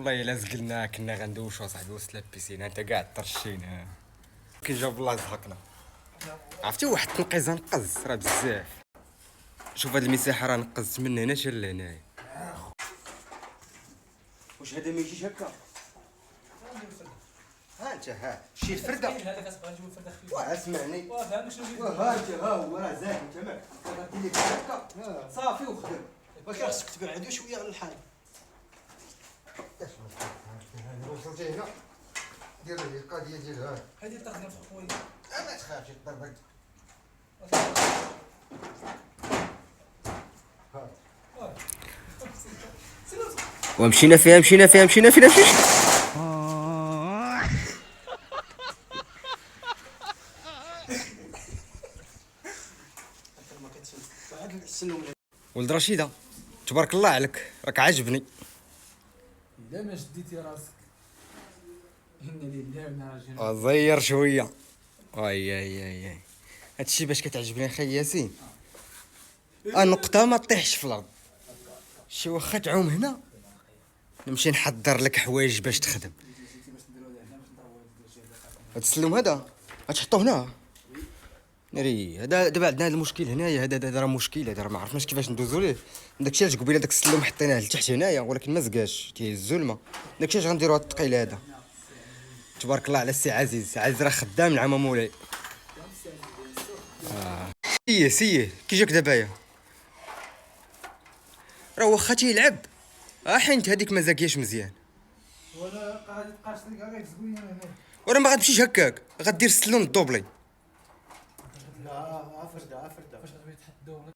والله الا زقلنا كنا غندوشو صاحبي وسط البيسين انت قاعد طرشينا كي جاب الله زهقنا. عرفتي واحد التنقيزه نقز راه بزاف. شوف هاد المساحه راه نقزت من هنا حتى لهنايا. واش هذا ما يجيش هكا؟ ها انت ها شي الفرده هذاك اصبر نجيبو الفرده خفيفه. اسمعني فهمت شنو جبت؟ ها انت ها هو راه زاهد انت مالك غادي لك هكا صافي وخدم. واش خصك تبعدو شويه على الحال. وصلتي هنا دير لي القضيه ديالها. هذه الطاقه في خويا. ما تخافش تضربك. ومشينا فيها مشينا ما كتسول بعد السلوم. ولد رشيده تبارك الله عليك راك عاجبني. الا ما شديتي راسك إنا لله وإنا راجعون. زير شويه. اي هادشي باش كتعجبني اخي ياسين. النقطه ما طيحش في الارض. شي واخا تعوم هنا نمشي نحضر لك حوايج باش تخدم. هاد السلم هذا غتحطو هنا ناري. هذا دابا عندنا هذا المشكل هنايا. هذا راه مشكل. هذا راه ما عرفناش كيفاش ندوزو ليه. داكشي علاش قبيله داك السلم حطيناه لتحت هنايا ولكن ما زقاش تيهزو الماء. داكشي علاش غنديرو هاد الثقيل هذا. تبارك الله على السي عزيز. عزيز راه خدام العام مولاي. سيه كي جاك دابا يا راه واخا تيلعب حيت هذيك ما زاكياش مزيان. ولا غادي تبقى تلقى غير زوينه هنا. وراه ما غتمشيش هكاك غدير السلم الدوبلي.